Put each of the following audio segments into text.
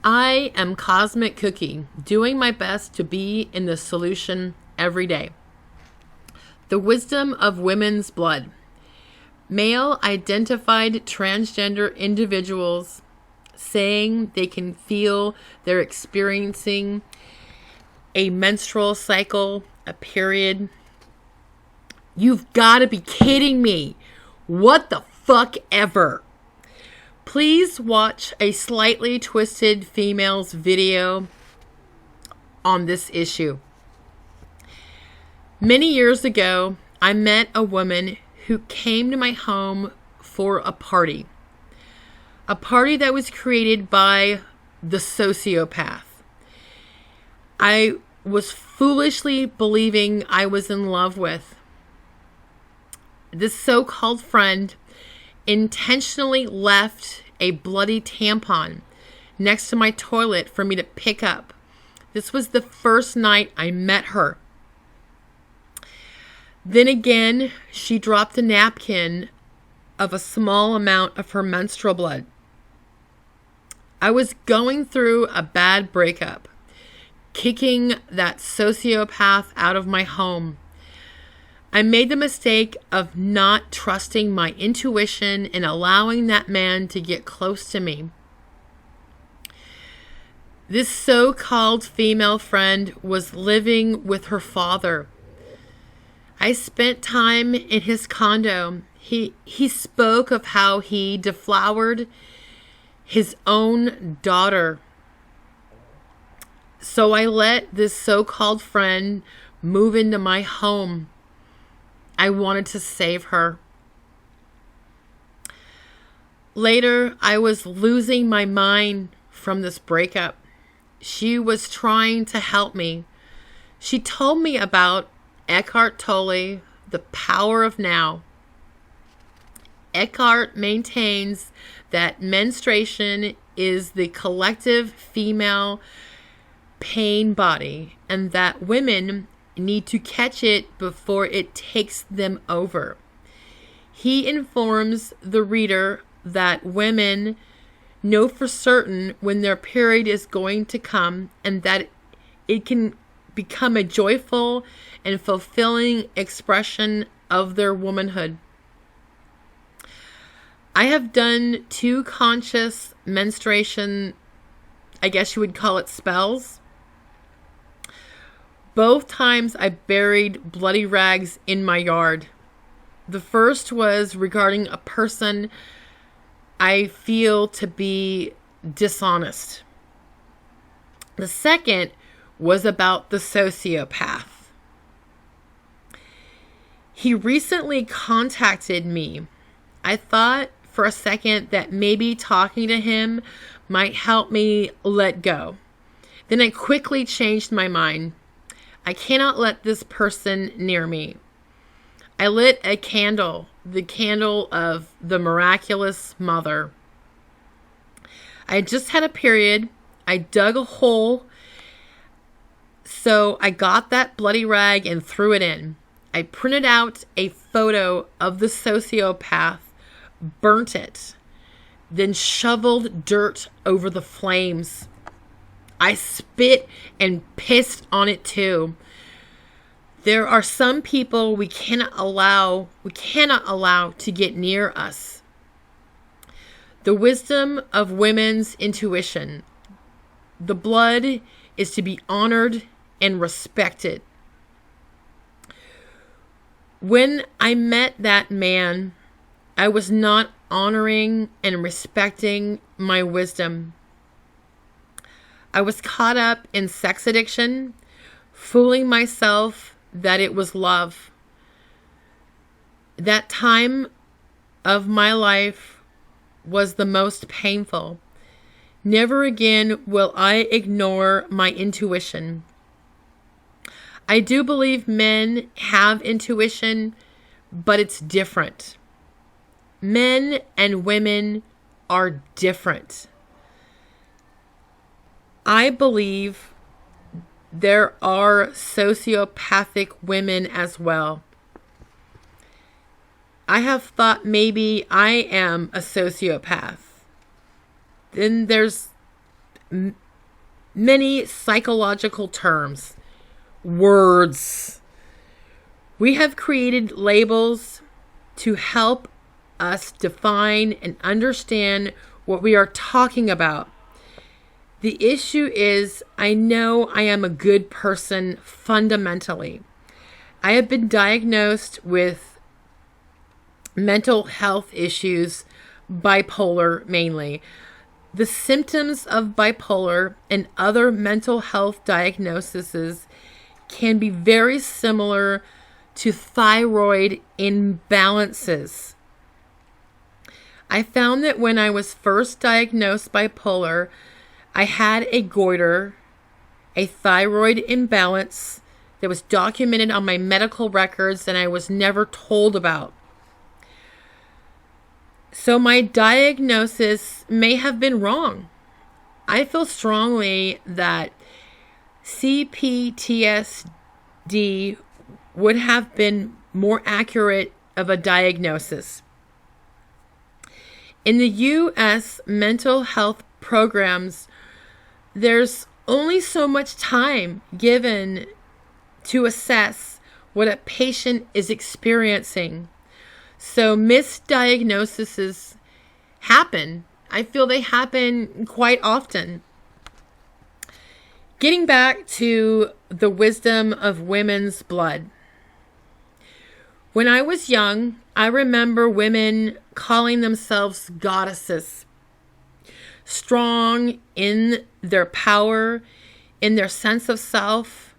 I am Cosmic Cookie, doing my best to be in the solution every day. The wisdom of women's blood. Male identified transgender individuals saying they can feel they're experiencing a menstrual cycle, a period. You've got to be kidding me. What the fuck ever? Please watch a slightly twisted female's video on this issue. Many years ago, I met a woman who came to my home for a party. A party that was created by the sociopath. I was foolishly believing I was in love with. This so-called friend intentionally left a bloody tampon next to my toilet for me to pick up. This was the first night I met her. Then again, she dropped a napkin of a small amount of her menstrual blood. I was going through a bad breakup, kicking that sociopath out of my home. I made the mistake of not trusting my intuition and allowing that man to get close to me. This so-called female friend was living with her father. I spent time in his condo. He spoke of how he deflowered his own daughter. So I let this so-called friend move into my home. I wanted to save her. Later, I was losing my mind from this breakup. She was trying to help me. She told me about Eckhart Tolle, The Power of Now. Eckhart maintains that menstruation is the collective female pain body and that women need to catch it before it takes them over. He informs the reader that women know for certain when their period is going to come and that it can become a joyful and fulfilling expression of their womanhood. I have done 2 conscious menstruation, I guess you would call it spells. Both times I buried bloody rags in my yard. The first was regarding a person I feel to be dishonest. The second was about the sociopath. He recently contacted me. I thought for a second that maybe talking to him might help me let go. Then I quickly changed my mind. I cannot let this person near me. I lit a candle, the candle of the miraculous mother. I had just had a period. I dug a hole. So I got that bloody rag and threw it in. I printed out a photo of the sociopath, burnt it, then shoveled dirt over the flames. I spit and pissed on it too. There are some people we cannot allow to get near us. The wisdom of women's intuition. The blood is to be honored and respected. When I met that man, I was not honoring and respecting my wisdom. I was caught up in sex addiction, fooling myself that it was love. That time of my life was the most painful. Never again will I ignore my intuition. I do believe men have intuition, but it's different. Men and women are different. I believe there are sociopathic women as well. I have thought maybe I am a sociopath. Then there's many psychological terms, words. We have created labels to help us define and understand what we are talking about. The issue is, I know I am a good person fundamentally. I have been diagnosed with mental health issues, bipolar mainly. The symptoms of bipolar and other mental health diagnoses can be very similar to thyroid imbalances. I found that when I was first diagnosed bipolar, I had a goiter, a thyroid imbalance that was documented on my medical records and I was never told about. So my diagnosis may have been wrong. I feel strongly that CPTSD would have been more accurate of a diagnosis. In the U.S. mental health programs, there's only so much time given to assess what a patient is experiencing. So misdiagnoses happen. I feel they happen quite often. Getting back to the wisdom of women's blood. When I was young, I remember women calling themselves goddesses, strong in their power, in their sense of self.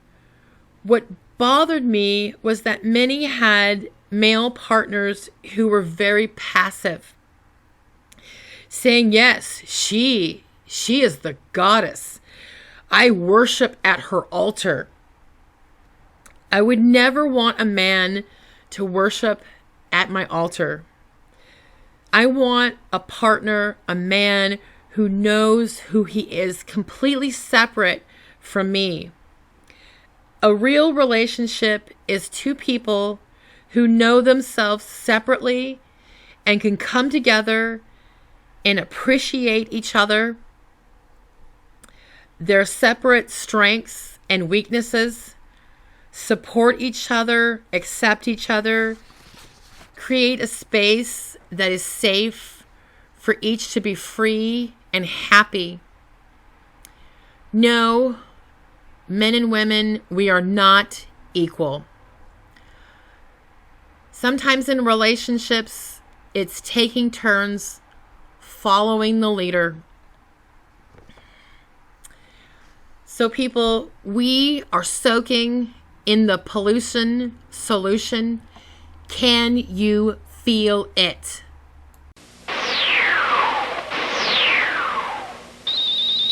What bothered me was that many had male partners who were very passive, saying, yes, she is the goddess. I worship at her altar. I would never want a man to worship at my altar. I want a partner, a man who knows who he is, completely separate from me. A real relationship is two people who know themselves separately and can come together and appreciate each other, their separate strengths and weaknesses, support each other, accept each other, create a space that is safe for each to be free and happy. No, men and women, we are not equal. Sometimes in relationships, it's taking turns following the leader. So people, we are soaking in the pollution solution. Can you feel it?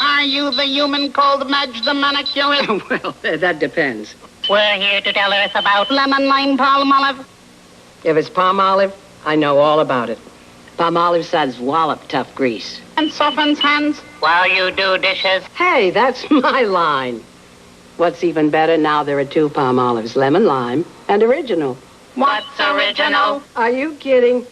Are you the human called Madge the manicurist? Well, that depends. We're here to tell us about lemon, lime, palm olive. If it's palm olive, I know all about it. Palm olive suds wallop tough grease. And softens hands while you do dishes. Hey, that's my line. What's even better, now there are two palm olives, lemon, lime, and original. What's original? Are you kidding?